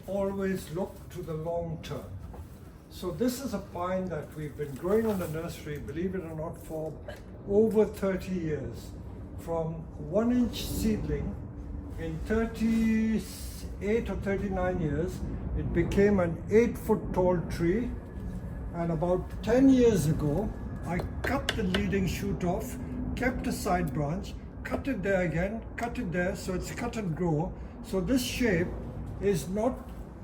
always look to the long term. So this is a pine that we've been growing in the nursery, believe it or not, for over 30 years. From 1-inch seedling, in 38 or 39 years, it became an 8-foot tall tree. And about 10 years ago, I cut the leading shoot off, kept a side branch, cut it there again, cut it there, so it's cut and grow. So this shape is not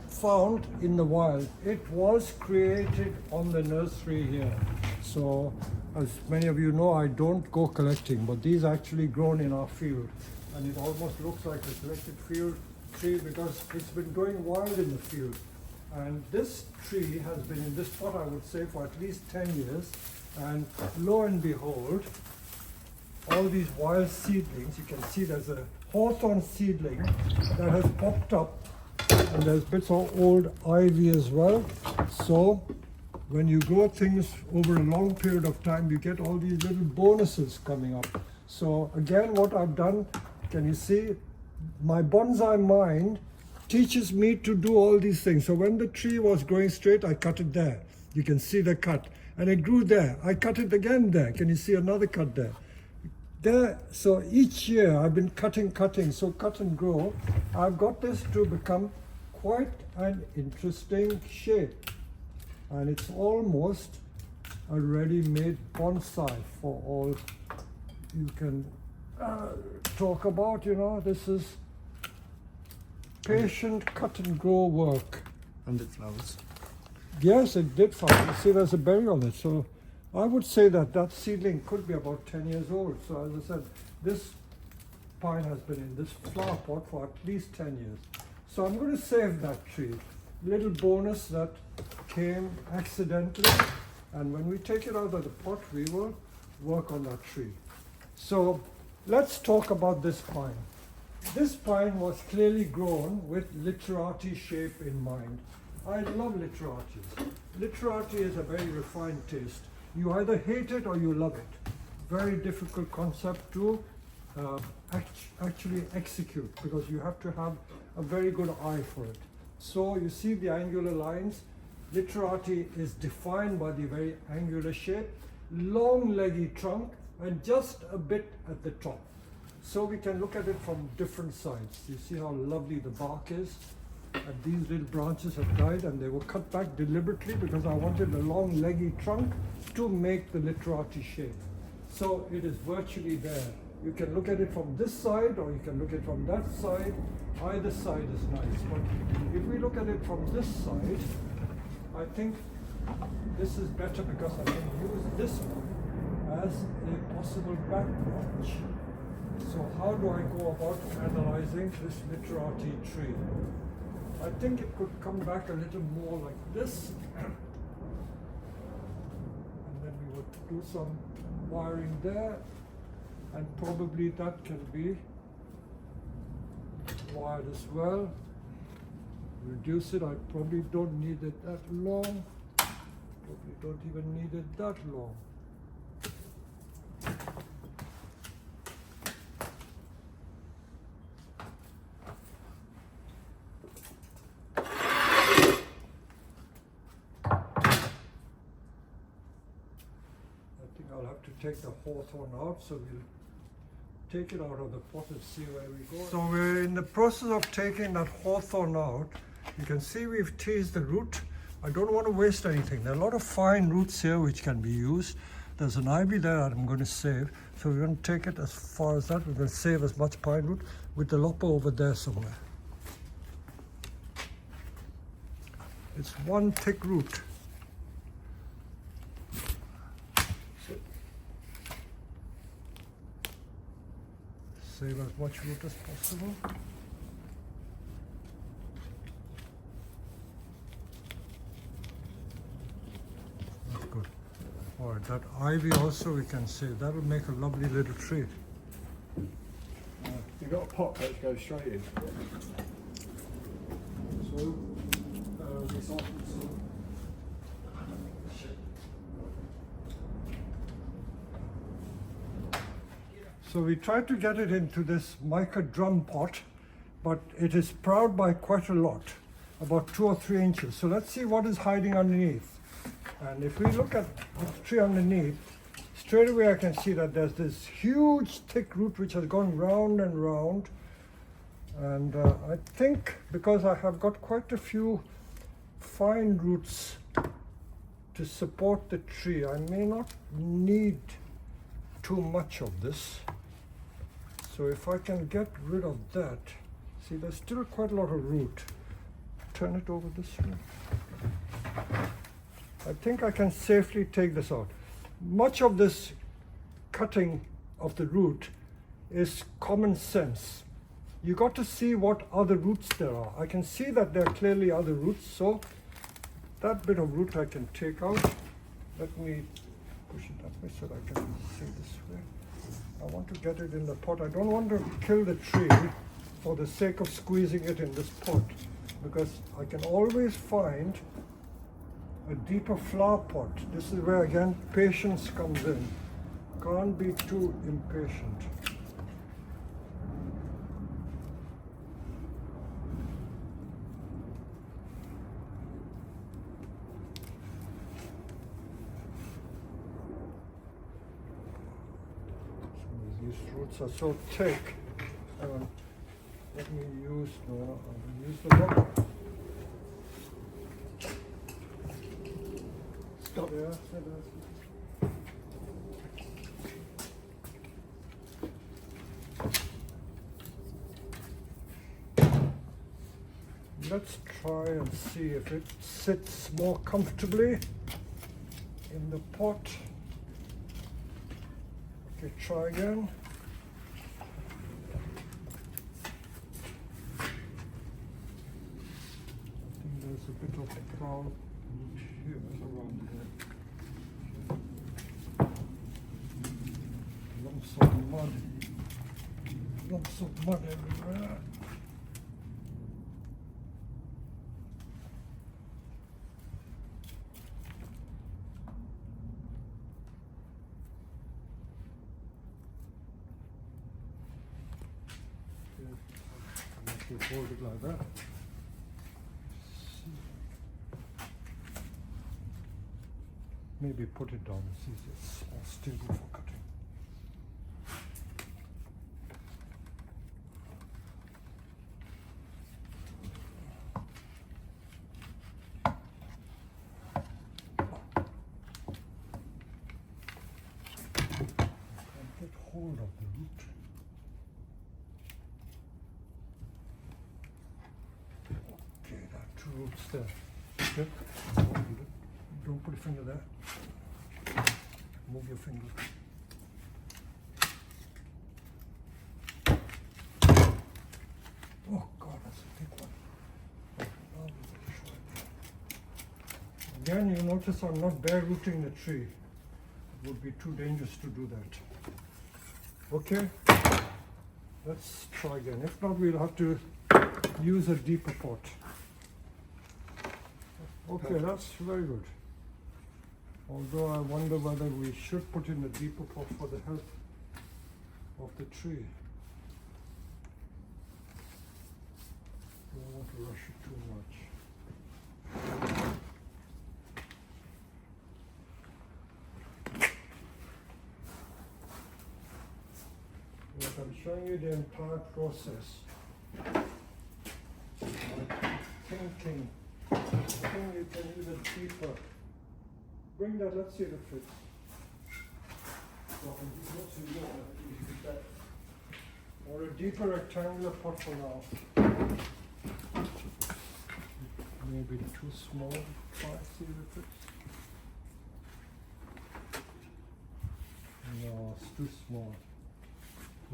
found in the wild. It was created on the nursery here. So as many of you know, I don't go collecting, but these are actually grown in our field. And it almost looks like a collected field tree because it's been growing wild in the field. And this tree has been in this pot, I would say, for at least 10 years. And lo and behold, all these wild seedlings, you can see there's a hawthorn seedling that has popped up, and there's bits of old ivy as well. So when you grow things over a long period of time, you get all these little bonuses coming up. So again, what I've done, can you see, my bonsai mind teaches me to do all these things. So when the tree was growing straight, I cut it there. You can see the cut. And it grew there. I cut it again there. Can you see another cut there? There. So each year I've been cutting. So cut and grow. I've got this to become quite an interesting shape. And it's almost a ready-made bonsai for all you can talk about. You know, this is patient cut and grow work. And it flowers. Yes, it did flower. You see there's a berry on it. So I would say that that seedling could be about 10 years old. So as I said, this pine has been in this flower pot for at least 10 years. So I'm going to save that tree. Little bonus that came accidentally. And when we take it out of the pot, we will work on that tree. So let's talk about this pine. This pine was clearly grown with literati shape in mind. I love literatis. Literati is a very refined taste. You either hate it or you love it. Very difficult concept to actually execute because you have to have a very good eye for it. So you see the angular lines. Literati is defined by the very angular shape, long leggy trunk, and just a bit at the top. So we can look at it from different sides. You see how lovely the bark is? And these little branches have died and they were cut back deliberately because I wanted a long leggy trunk to make the literati shape. So it is virtually there. You can look at it from this side or you can look at it from that side. Either side is nice. But if we look at it from this side, I think this is better because I can use this one as a possible back branch. So how do I go about analyzing this literati tree? I think it could come back a little more like this. And then we would do some wiring there. And probably that can be wired as well. Reduce it. I probably don't need it that long. Probably don't even need it that long. I'll have to take the hawthorn out, so we'll take it out of the pot and see where we go. So we're in the process of taking that hawthorn out. You can see we've teased the root. I don't want to waste anything. There are a lot of fine roots here which can be used. There's an ivy there that I'm going to save. So we're going to take it as far as that. We're going to save as much pine root with the lopper over there somewhere. It's one thick root. Save as much root as possible. That's good. All right, that ivy also we can save. That will make a lovely little tree. You've got a pot that goes straight in. So, this also. So we tried to get it into this mica drum pot, but it is proud by quite a lot. about 2 or 3 inches. So let's see what is hiding underneath. And if we look at the tree underneath, straight away I can see that there's this huge thick root which has gone round and round. And I think because I have got quite a few fine roots to support the tree, I may not need too much of this. So if I can get rid of that, see there's still quite a lot of root. Turn it over this way. I think I can safely take this out. Much of this cutting of the root is common sense. You got to see what other roots there are. I can see that there are clearly other roots, so that bit of root I can take out. Let me push it that way so that I can see this way. I want to get it in the pot. I don't want to kill the tree for the sake of squeezing it in this pot, because I can always find a deeper flower pot. This is where again patience comes in. Can't be too impatient. These roots are so thick. Let me use, no, I'll use the rubber. Stop there. Let's try and see if it sits more comfortably in the pot. Okay, try again. There's a bit of brown here around here. Lumps of mud everywhere. Okay, hold it like that. Maybe put it down, it's easier, it's more stable for cutting. And get hold of the root. Okay, there are 2 roots there. Okay. Don't put your finger there. Move your finger. Oh God, that's a big one. Again, you notice I'm not bare rooting the tree. It would be too dangerous to do that. Okay, let's try again. If not, we'll have to use a deeper pot. Okay, that's very good. Although I wonder whether we should put in a deeper pot for the health of the tree. Don't want to rush it too much. Yes, I'm showing you the entire process. Thinking. I think you can use a deeper. Bring that, let's see if it fits. Or a deeper rectangular pot for now. Maybe too small. Try see if it fits. No, it's too small.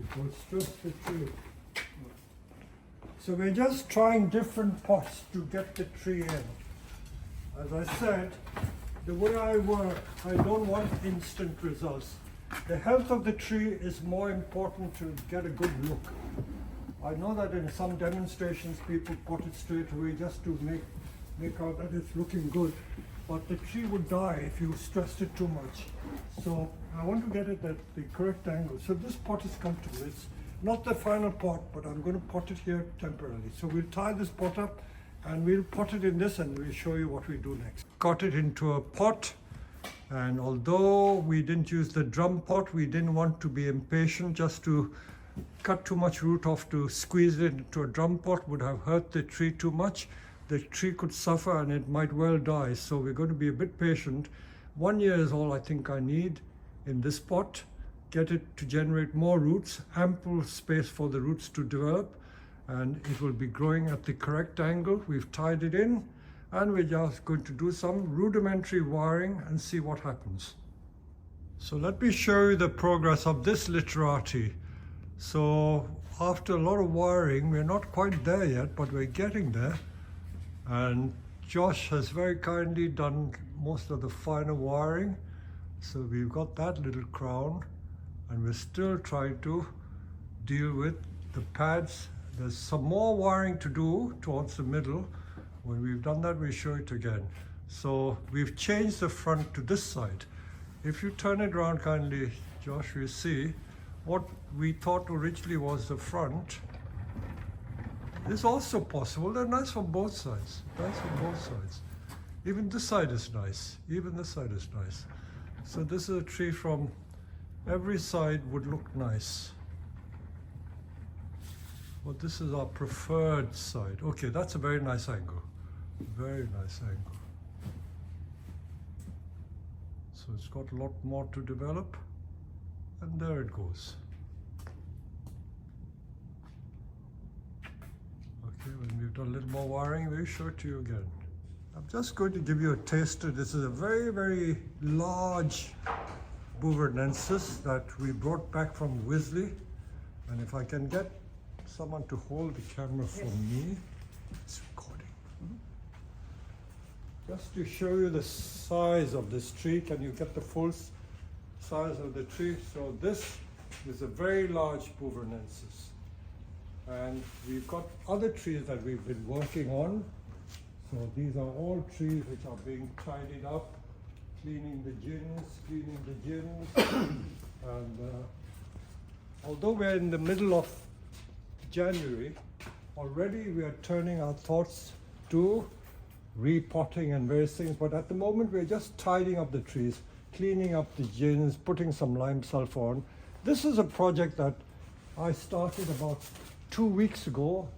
It will stress the tree. So we're just trying different pots to get the tree in. As I said, the way I work, I don't want instant results. The health of the tree is more important to get a good look. I know that in some demonstrations people pot it straight away just to make out that it's looking good, but the tree would die if you stressed it too much. So I want to get it at the correct angle. So this pot is comfortable. It's not the final pot, but I'm going to pot it here temporarily. So we'll tie this pot up and we'll pot it in this and we'll show you what we do next. Got it into a pot, and although we didn't use the drum pot, we didn't want to be impatient just to cut too much root off. To squeeze it into a drum pot would have hurt the tree too much. The tree could suffer and it might well die, so we're going to be a bit patient. 1 year is all I think I need in this pot. Get it to generate more roots, ample space for the roots to develop, and it will be growing at the correct angle. We've tied it in, and we're just going to do some rudimentary wiring and see what happens. So let me show you the progress of this literati. So after a lot of wiring, we're not quite there yet, but we're getting there. And Josh has very kindly done most of the finer wiring. So we've got that little crown, and we're still trying to deal with the pads. There's some more wiring to do towards the middle. When we've done that, we'll show it again. So we've changed the front to this side. If you turn it around kindly, Josh, you see what we thought originally was the front is also possible. They're nice from both sides. Nice from both sides. Even this side is nice. Even this side is nice. So this is a tree from every side would look nice. Well, this is our preferred side. Okay, that's a very nice angle. Very nice angle. So it's got a lot more to develop. And there it goes. Okay, when we've done a little more wiring, we'll show it to you again. I'm just going to give you a taster. This is a very, very large Bouverensis that we brought back from Wisley. And if I can get someone to hold the camera for me, it's recording. Just to show you the size of this tree, can you get the full size of the tree? So this is a very large Bouverensis. And we've got other trees that we've been working on. So these are all trees which are being tidied up, cleaning the gins. And although we're in the middle of January, already we are turning our thoughts to repotting and various things. But at the moment, we're just tidying up the trees, cleaning up the gins, putting some lime sulfur on. This is a project that I started about 2 weeks ago,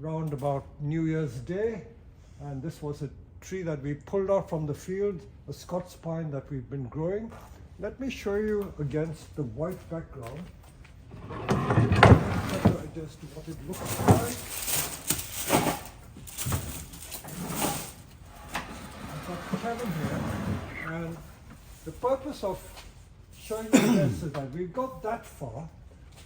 around about New Year's Day, and this was a tree that we pulled out from the field, a Scots pine that we've been growing. Let me show you against the white background just what it looks like. I've got Kevin here, and the purpose of showing you this is that we've got that far,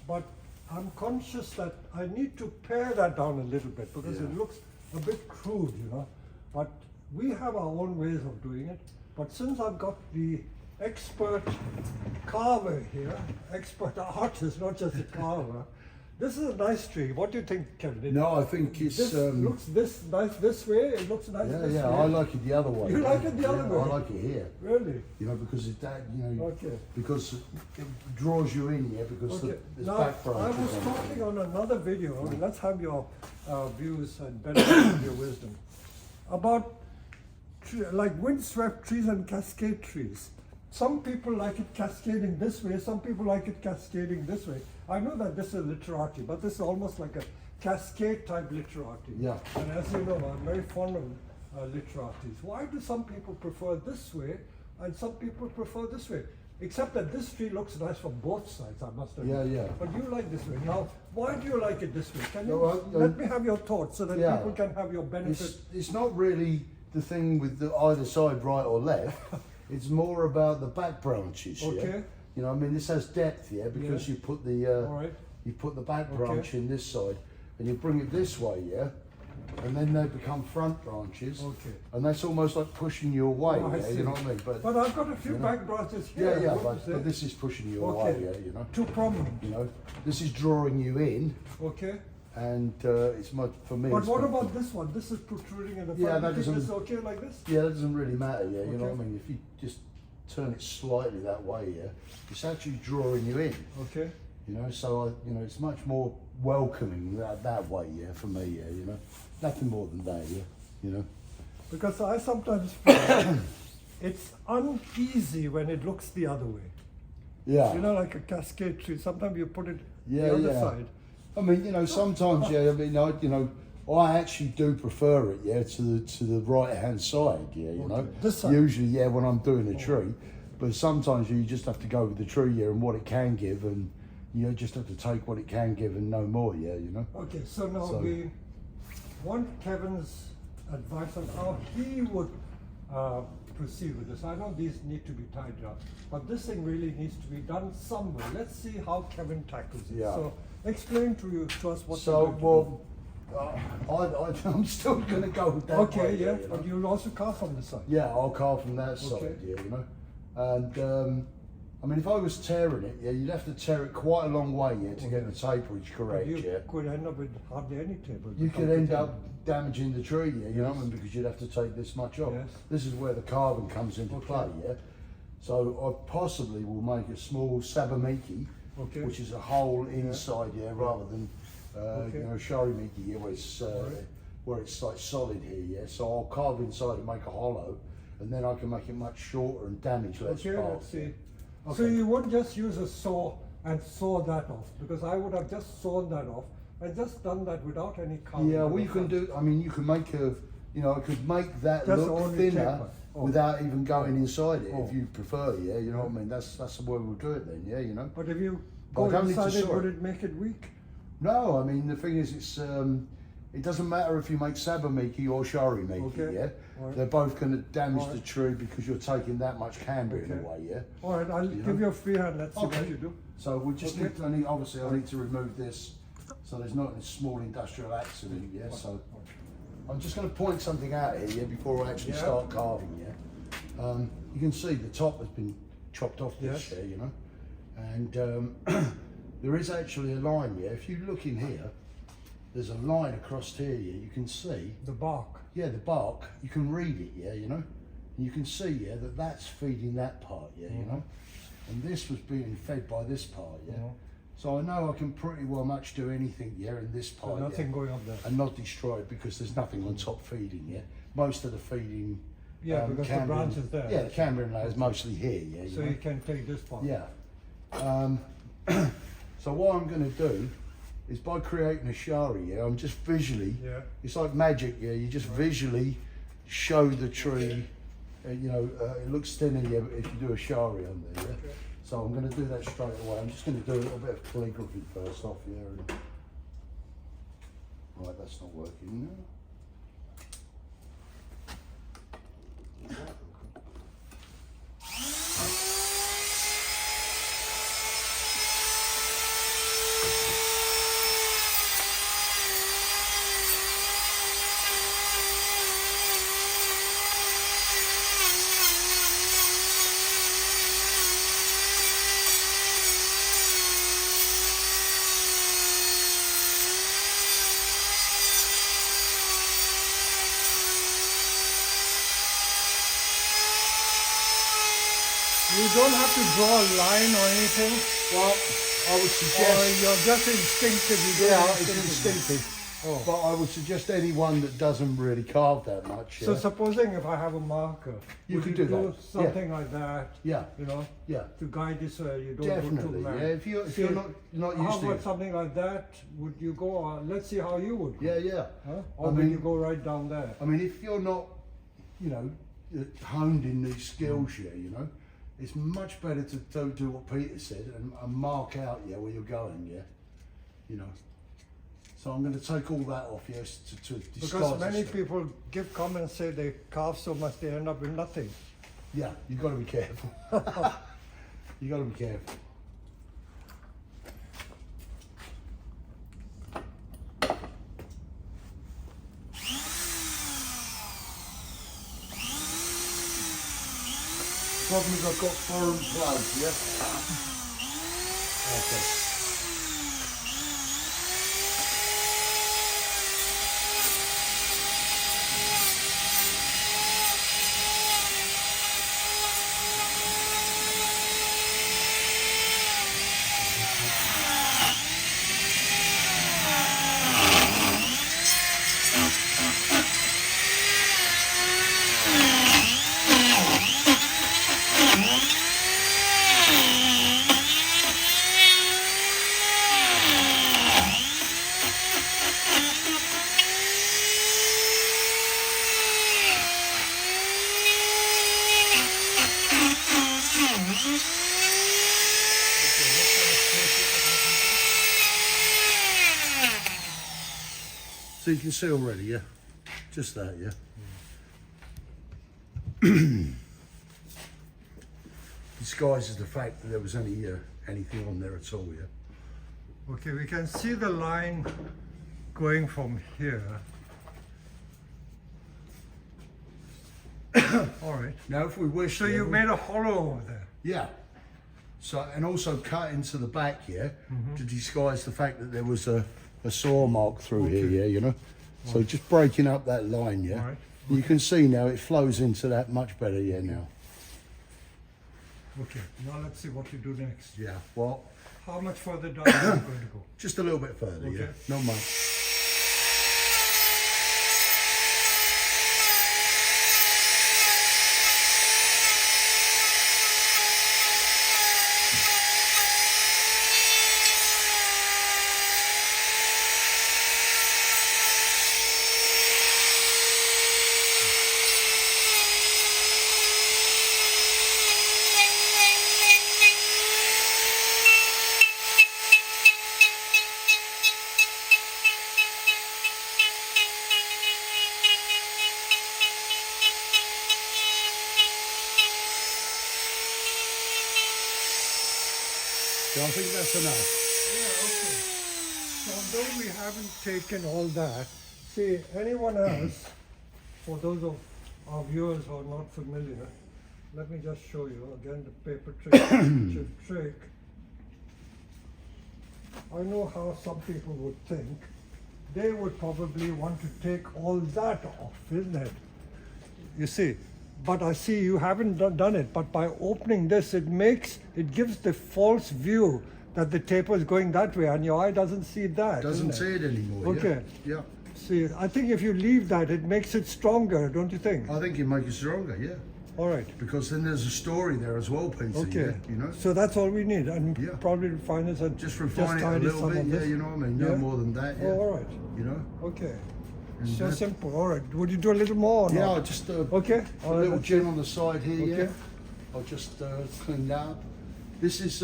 but I'm conscious that I need to pare that down a little bit because it looks a bit crude, you know. But we have our own ways of doing it. But since I've got the expert carver here, expert artist, not just a carver, this is a nice tree. What do you think, Kevin? No, I think it's... This looks this nice this way, it looks nice this way. Yeah, I like it the other way. You like it the other way? I like it here. Really? You know, because it's that, you know, Okay. because it draws you in, yeah, because Okay. there's Now, back I branches was on it. talking on another video, and let's have your views and benefit of your wisdom, about like windswept trees and cascade trees. Some people like it cascading this way, some people like it cascading this way. I know that this is literati, but this is almost like a cascade type literati. Yeah. And as you know, I'm very fond of literatis. Why do some people prefer this way and some people prefer this way? Except that this tree looks nice from both sides, I must admit. Yeah, yeah. But you like this way. Now, why do you like it this way? Can you No, let me have your thoughts so that yeah. people can have your benefit? It's not really the thing with the either side, right or left. It's more about the back branches here. Okay. You know, I mean, this has depth here because Yeah. you put the All right. you put the back Okay. branch in this side, and you bring it this way, yeah, and then they become front branches. Okay. And that's almost like pushing you away. Oh, I yeah, see. you know what I mean? But I've got a few you know. back branches here. Yeah, yeah, What is but it? this is pushing you Okay. away. Yeah, you know. Too prominent. You know, this is drawing you in, Okay. and it's much for me. But it's what much- about this one? This is protruding in the front. Yeah, You that think doesn't- this is okay like this? Yeah, that doesn't really matter. Yeah, you know Okay. what I mean. If you just turn it slightly that way, yeah, it's actually drawing you in. Okay. You know, so you know, it's much more welcoming that way. Yeah, for me. Yeah, you know. Nothing more than that, yeah. You know. Because I sometimes feel it's uneasy when it looks the other way. Yeah. You know, like a cascade tree. Sometimes you put it Yeah, the other yeah. side. I mean, you know, sometimes, yeah. I mean, I actually do prefer it, yeah, to the right hand side, yeah. You know, This side. usually, yeah, when I'm doing a tree, but sometimes you just have to go with the tree, yeah, and what it can give, and you just have to take what it can give and no more, yeah. You know. Okay, so now we want Kevin's advice on how he would proceed with this. I know these need to be tied up, but this thing really needs to be done somewhere. Let's see how Kevin tackles it. Yeah. So explain to us what So, you're going to well, I'm still going to go with that. do. Okay, way, yeah, you know? but you'll also carve from the side. Yeah, I'll carve from that Okay. side, yeah, you know. And I mean, if I was tearing it, yeah, you'd have to tear it quite a long way, yeah, to get the taperage But correct, you yeah. could end up with hardly any table. You could end up damaging the tree, yeah, you know what I mean, because you'd have to take this much off. Yes. This is where the carving comes into Okay. play, yeah. So I possibly will make a small sabamiki, Okay. which is a hole inside, yeah, rather than Okay. you know, sharimiki, yeah, where it's like solid here, yeah. So I'll carve inside and make a hollow, and then I can make it much shorter and damage less Okay, parts. let's see. Okay. So you won't just use a saw and saw that off, because I would have just sawn that off and just done that without any carving. Yeah, well, you can do. I mean, you can make a. You know, I could make that Just look only thinner taper. Oh. without even going inside it, Oh. if you prefer. Yeah, you know what I mean. That's the way we'll do it then. Yeah, you know. But if you But I go don't need to inside it, saw would it. it make it weak? No, I mean the thing is, it's it doesn't matter if you make sabamiki or sharimiki. Okay. Yeah, Alright. they're both going to damage the Alright. tree because you're taking that much cambium Okay. away. Yeah. All right, I'll You give know? you a free hand. Let's see Okay. what you do. So we just Okay. need to, obviously I need to remove this, so there's not a small industrial accident. Yeah. So I'm just going to point something out here, yeah, before I actually Yeah. start carving. Yeah. You can see the top has been chopped off this Yes. chair, you know, and there is actually a line. Yeah. If you look in here, there's a line across here. Yeah. You can see. The bark. Yeah, the bark. You can read it. Yeah. You know. And you can see. Yeah, that's feeding that part. Yeah. You know. And this was being fed by this part. Yeah. Mhm. So I know I can pretty well much do anything, yeah, in this So part, nothing yeah, going up there. and not destroy it because there's nothing on top feeding, yeah. Most of the feeding, Yeah, because the Cambrian- branch is there. Yeah, the Cambrian layer is mostly here, yeah. So know? you can take this part. Yeah. So what I'm going to do is by creating a shari, yeah, I'm just visually, Yeah. it's like magic, yeah, you just visually show the tree, you know, it looks thinner, yeah, if you do a shari on there, yeah. Okay. So I'm going to do that straight away. I'm just going to do a little bit of calligraphy first off here. And... Right, that's not working now. You don't have to draw a line or anything. Well, I would Or suggest. you're just instinctive. You do Yeah, it it's instinctively. instinctive. Oh. But I would suggest anyone that doesn't really carve that much. So Yeah. supposing if I have a marker, You would could you do that. something like that, Yeah, you know, yeah, to guide this so you don't definitely. go too Yeah, mad. if you're See, not How used to about it. something like that? Would you go? Let's see how you would go. Yeah, yeah. Huh? I Or would mean- you go right down there? I mean, if you're not, you know, honed in these skills here, you know, it's much better to do what Peter said and mark out, yeah, where you're going, yeah, you know. So I'm going to take all that off, yes, to disguise Because many this. people give comments, say they carve so much they end up with nothing. Yeah, you've got to be careful. You've got to be careful. Problem is I've got foreign plugs, yeah? Okay. So you can see already, yeah? Just that, yeah? Disguises the fact that there was any anything on there at all, yeah? Okay, we can see the line going from here. All right. Now if we wish... So you made a hollow over there? Yeah. So, and also cut into the back, yeah? To disguise the fact that there was a saw mark through here, yeah, you know? So just breaking up that line, yeah? All right. You can see now it flows into that much better, yeah, now. Okay, now let's see what you do next. Yeah, well, How much further down are you going to go? just a little bit further, yeah? Okay. Not much. So I think that's enough. Yeah, okay. So although we haven't taken all that, see, anyone else, for those of our viewers who are not familiar, let me just show you again the paper trick. I know how some people would think. They would probably want to take all that off, isn't it? You see, but I see you haven't done it. But by opening this, it gives the false view that the taper is going that way, and your eye doesn't see that. Doesn't see it anymore. Okay. Yeah. See, I think if you leave that, it makes it stronger, don't you think? I think it makes it stronger, yeah. All right. Because then there's a story there as well, Peter. Okay. Yeah, you know. So that's all we need, and Yeah. probably refine this and Just refine it a tidy little some bit, of yeah. this. You know what I mean? No Yeah. more than that, yeah. Oh, all right. You know. Okay. And So that- simple. All right. Would you do a little more? Or Yeah, not? I'll just Okay. a All right, little let's gem on the side here, yeah. Okay. I'll just clean that up. This is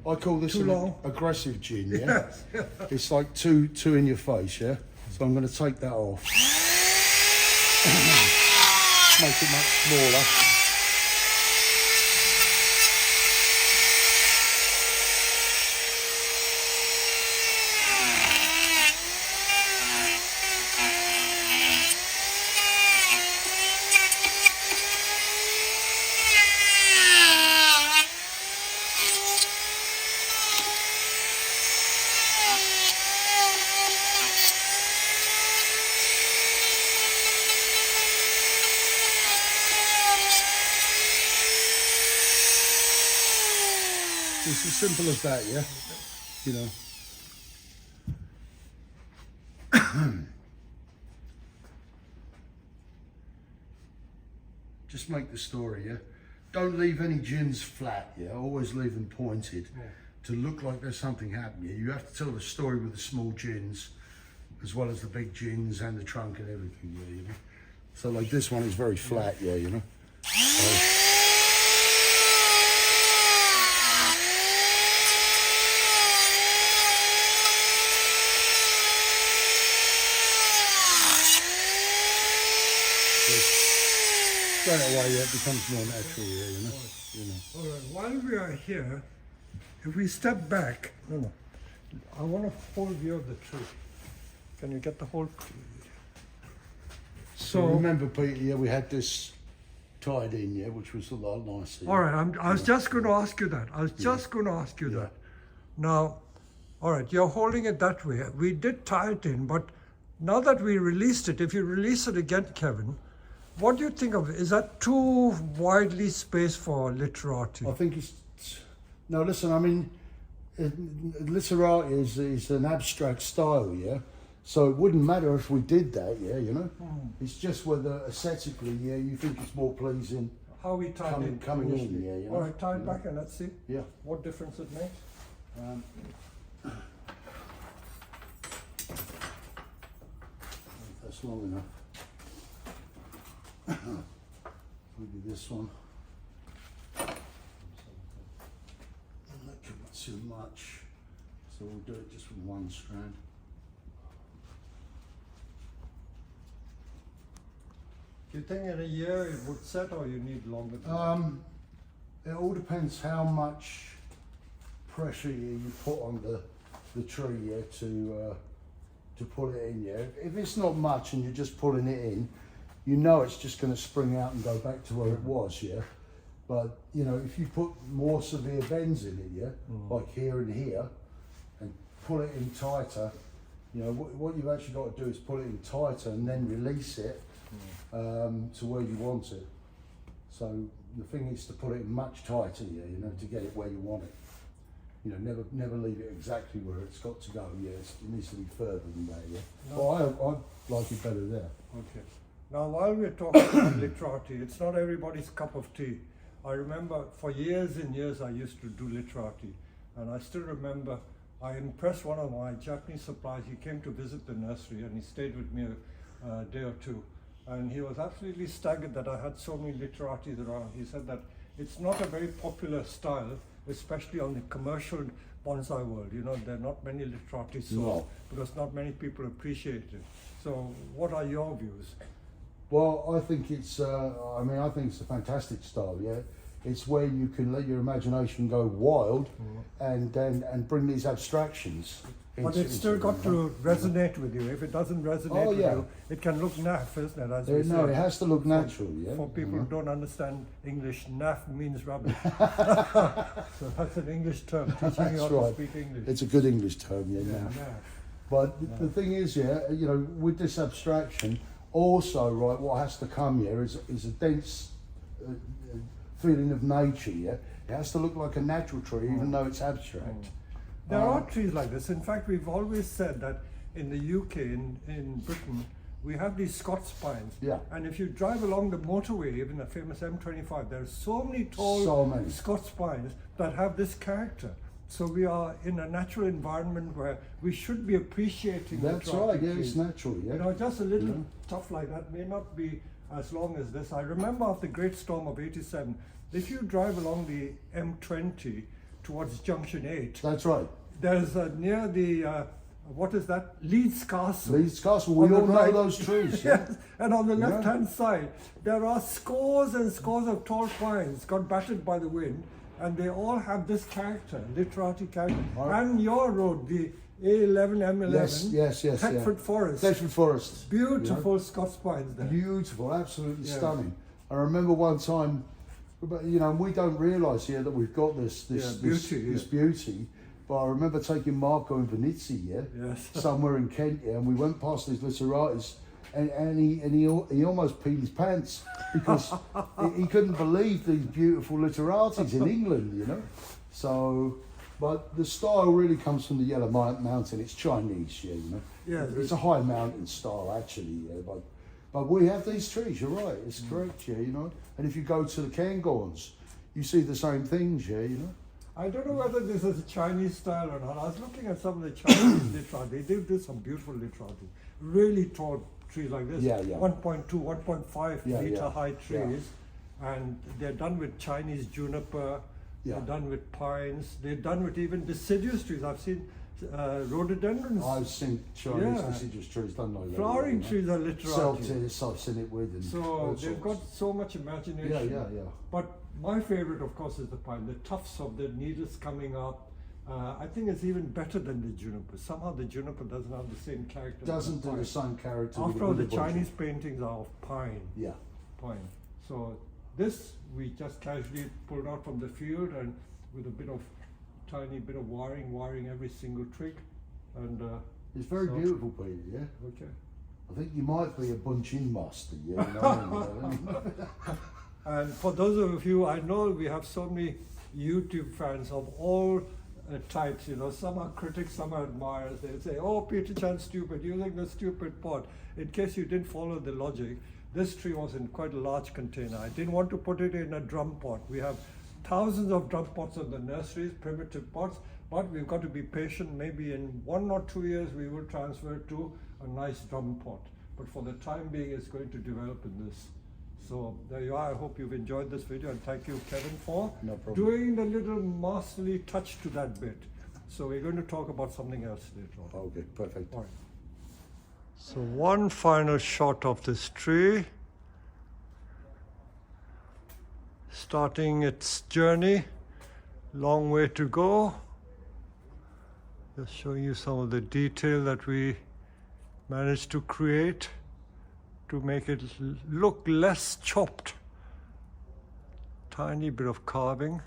I call this Too an long? aggressive gin, yeah. Yes. It's like two in your face, yeah. So I'm going to take that off. Make it much smaller. It's as simple as that, yeah. You know. Just make the story, yeah. Don't leave any gins flat, yeah. Always leave them pointed to look like there's something happening. Yeah? You have to tell the story with the small gins, as well as the big gins and the trunk and everything, yeah. You know. So like this one is very flat, yeah. You know. Straight away, yeah, it becomes more natural, yeah, you know. All right. While we are here, if we step back, no, I want a whole view of the tree. Can you get the whole tree? So remember, Peter, yeah, we had this tied in, yeah, which was a lot nicer. All right. I was just going to ask you that. I was just going to ask you that. Now, all right, you're holding it that way. We did tie it in, but now that we released it, if you release it again, Kevin, what do you think of it? Is that too widely spaced for literati? I think it's... No, listen, I mean, literati is an abstract style, yeah? So it wouldn't matter if we did that, yeah, you know? It's just whether aesthetically, yeah, you think it's more pleasing How we tied it coming in, initially. yeah, you know? All right, tie it back and let's see Yeah. what difference it makes. That's long enough. Maybe this one. And that could too much, so we'll do it just with one strand. Do you think in a year it would set, or you need longer than that? It all depends how much pressure you put on the tree, yeah, to pull it in, yeah. If it's not much and you're just pulling it in, you know it's just going to spring out and go back to where it was, yeah. But you know, if you put more severe bends in it, yeah, like here and here, and pull it in tighter, you know, what you've actually got to do is pull it in tighter and then release it to where you want it. So the thing is to put it in much tighter, yeah, you know, to get it where you want it. You know, never leave it exactly where it's got to go. Yeah, it needs to be further than that. Yeah. No. Well, I like it better there. Okay. Now, while we're talking about literati, it's not everybody's cup of tea. I remember for years and years I used to do literati, and I still remember I impressed one of my Japanese suppliers. He came to visit the nursery and he stayed with me a day or two, and he was absolutely staggered that I had so many literatis around. He said that it's not a very popular style, especially on the commercial bonsai world. You know, there are not many literatis sold because not many people appreciate it. So what are your views? Well, I think it's, I think it's a fantastic style, yeah. It's where you can let your imagination go wild and bring these abstractions. But it's still got to resonate with you. If it doesn't resonate with you, it can look naff, isn't it? As we say. It has to look natural, yeah. For people who don't understand English, naff means rubbish. So that's an English term, teaching you how to speak English. It's a good English term, yeah, naff. Naff. But the thing is, yeah, you know, with this abstraction, also, right, what has to come here is a dense feeling of nature, yeah? It has to look like a natural tree, even though it's abstract. There are trees like this. In fact, we've always said that in the UK, in Britain, we have these Scots pines. Yeah. And if you drive along the motorway, even the famous M25, there are so many tall Scots pines that have this character. So we are in a natural environment where we should be appreciating That's the right, yeah, trees. it's natural, yeah. You know, just a little stuff like that may not be as long as this. I remember after the Great Storm of '87, if you drive along the M20 towards Junction 8, that's right. There's near the what is that? Leeds Castle. Leeds Castle. We all know those trees. Yeah? Yes. And on the left-hand side, there are scores and scores of tall pines got battered by the wind, and they all have this character, literati character. And your road, the A11, M11. Yes. Thetford Forest. Thetford Forest. Beautiful Scots pines there. Beautiful, absolutely stunning. I remember one time, you know, we don't realise here that we've got this beauty. But I remember taking Marco and Venezia, somewhere in Kent, and we went past these literatis, and he almost peed his pants because he couldn't believe these beautiful literatis in England, you know. So, but the style really comes from the Yellow Mountain. It's Chinese, you know. Yeah, it's a high mountain style actually, but we have these trees. You're right. It's correct, you know. And if you go to the Cairngorms, you see the same things, you know. I don't know whether this is a Chinese style or not. I was looking at some of the Chinese literati. They do some beautiful literati. Really tall trees like this. 1.2, 1.5 meter high trees. And they're done with Chinese juniper. They're done with pines. They're done with even deciduous trees. I've seen rhododendrons. I've seen Chinese deciduous trees done like that. Flowering trees are literati. I've seen it with. And so they've got so much imagination. Yeah. But my favorite, of course, is the pine. The tufts of the needles coming up. I think it's even better than the juniper. Somehow the juniper doesn't have the same character. Doesn't do the same character. After all, the Chinese paintings are of pine. Yeah. Pine. So this we just casually pulled out from the field, and with a bit of tiny bit of wiring every single twig, and it's very beautiful, Peter. Yeah. Okay. I think you might be a bunching master. Yeah. You know, and for those of you, I know we have so many YouTube fans of all types. You know, some are critics, some are admirers. They say, "Oh, Peter Chan's stupid, using the stupid pot." In case you didn't follow the logic, this tree was in quite a large container. I didn't want to put it in a drum pot. We have thousands of drum pots in the nurseries, primitive pots, but we've got to be patient. Maybe in 1 or 2 years we will transfer to a nice drum pot. But for the time being, it's going to develop in this So there you are. I hope you've enjoyed this video, and thank you, Kevin, for No problem. doing the little masterly touch to that bit. So we're going to talk about something else later on. Okay, perfect. All right. So one final shot of this tree, starting its journey. Long way to go. Just showing you some of the detail that we managed to create to make it look less chopped. Tiny bit of carving.